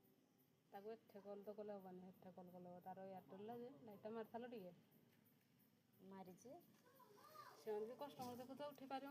कल तो कले हेनी एटा कल कले तार एयरटेल लाइटा मारिथाल टे मारी से कस्टमर देखु तो उठी पार